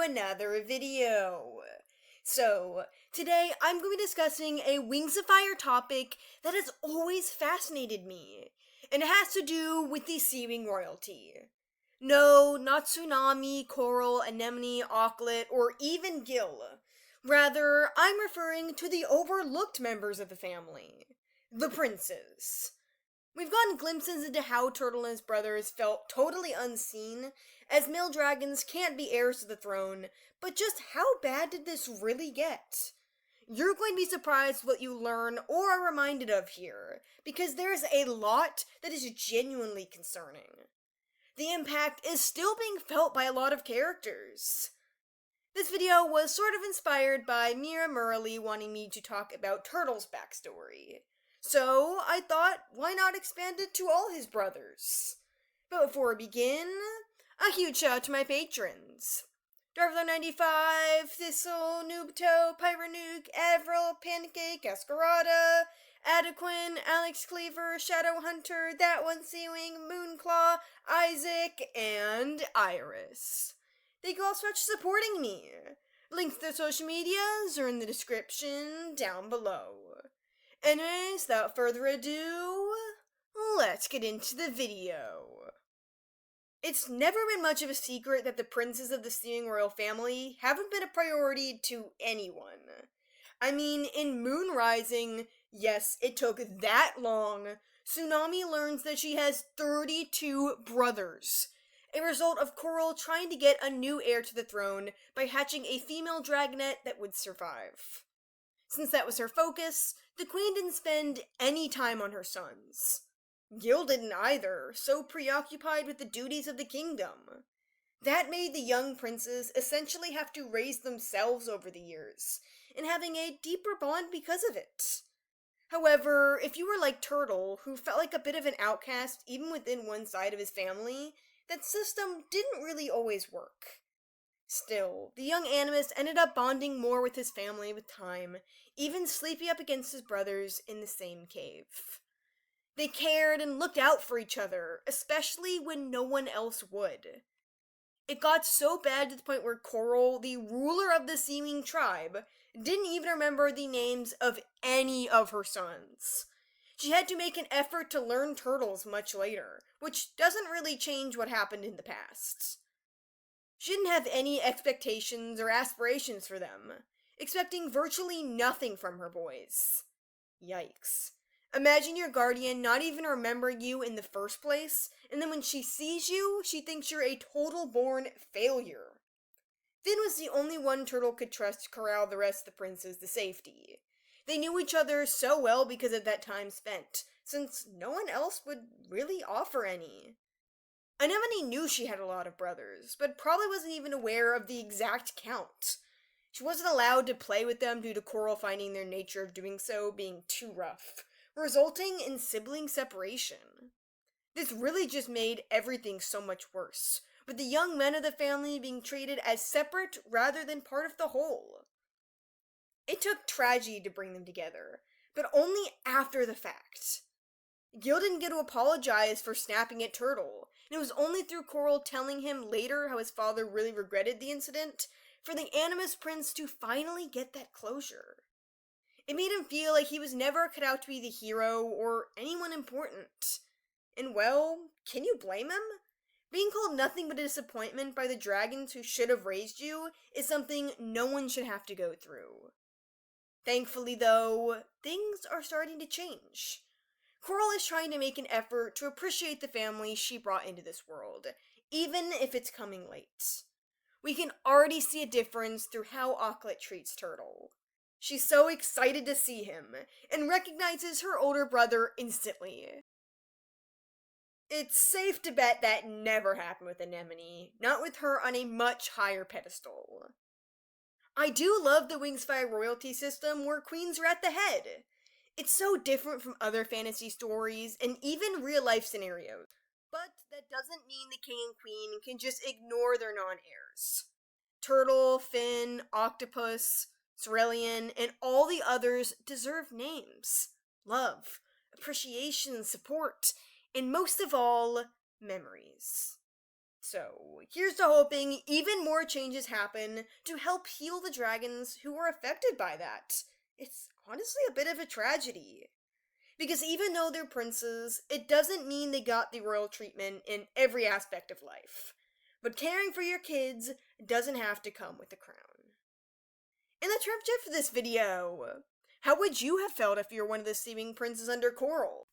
another video. So, today I'm going to be discussing a Wings of Fire topic that has always fascinated me, and it has to do with the SeaWing royalty. No, not tsunami, coral, anemone, auklet, or even gill. Rather, I'm referring to the overlooked members of the family, the princes. We've gotten glimpses into how Turtle and his brothers felt totally unseen, as male dragons can't be heirs to the throne, but just how bad did this really get? You're going to be surprised what you learn or are reminded of here, because there's a lot that is genuinely concerning. The impact is still being felt by a lot of characters. This video was sort of inspired by Mira Murley wanting me to talk about Turtle's backstory. So, I thought, why not expand it to all his brothers? But before we begin, a huge shout out to my patrons. Darvlo95, Thistle, Noobto, Pyronuke, Avril, Pancake, Escarada, Adequin, Alex Cleaver, Shadow Hunter, That One SeaWing, Moonclaw, Isaac, and Iris. Thank you all so much for supporting me. Links to their social medias are in the description down below. Anyways, without further ado, let's get into the video. It's never been much of a secret that the princes of the SeaWing royal family haven't been a priority to anyone. I mean, in Moon Rising, yes, it took that long, Tsunami learns that she has 32 brothers, a result of Coral trying to get a new heir to the throne by hatching a female dragonet that would survive. Since that was her focus, the queen didn't spend any time on her sons. Gil didn't either, so preoccupied with the duties of the kingdom. That made the young princes essentially have to raise themselves over the years, and having a deeper bond because of it. However, if you were like Turtle, who felt like a bit of an outcast even within one side of his family, that system didn't really always work. Still, the young animist ended up bonding more with his family with time, even sleeping up against his brothers in the same cave. They cared and looked out for each other, especially when no one else would. It got so bad to the point where Coral, the ruler of the SeaWing tribe, didn't even remember the names of any of her sons. She had to make an effort to learn Turtle's much later, which doesn't really change what happened in the past. She didn't have any expectations or aspirations for them, expecting virtually nothing from her boys. Yikes. Imagine your guardian not even remembering you in the first place, and then when she sees you, she thinks you're a total-born failure. Finn was the only one Turtle could trust to corral the rest of the princes to safety. They knew each other so well because of that time spent, since no one else would really offer any. Anemone knew she had a lot of brothers, but probably wasn't even aware of the exact count. She wasn't allowed to play with them due to Coral finding their nature of doing so being too rough, resulting in sibling separation. This really just made everything so much worse, with the young men of the family being treated as separate rather than part of the whole. It took tragedy to bring them together, but only after the fact. Gil didn't get to apologize for snapping at Turtle, and it was only through Coral telling him later how his father really regretted the incident for the Animus Prince to finally get that closure. It made him feel like he was never cut out to be the hero or anyone important. And well, can you blame him? Being called nothing but a disappointment by the dragons who should have raised you is something no one should have to go through. Thankfully though, things are starting to change. Coral is trying to make an effort to appreciate the family she brought into this world, even if it's coming late. We can already see a difference through how Auklet treats Turtle. She's so excited to see him, and recognizes her older brother instantly. It's safe to bet that never happened with Anemone, not with her on a much higher pedestal. I do love the Wings of Fire royalty system where queens are at the head. It's so different from other fantasy stories and even real-life scenarios, but that doesn't mean the king and queen can just ignore their non-heirs. Turtle, Finn, Octopus, Cerulean, and all the others deserve names, love, appreciation, support, and most of all, memories. So, here's to hoping even more changes happen to help heal the dragons who were affected by that. It's honestly a bit of a tragedy. Because even though they're princes, it doesn't mean they got the royal treatment in every aspect of life. But caring for your kids doesn't have to come with a crown. And that's wrapped up for this video. How would you have felt if you were one of the SeaWing princes under Coral?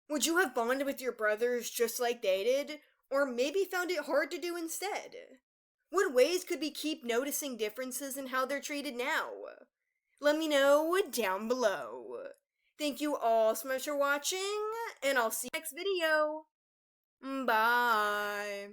Would you have bonded with your brothers just like they did? Or maybe found it hard to do instead? What ways could we keep noticing differences in how they're treated now? Let me know down below. Thank you all so much for watching, and I'll see you next video. Bye.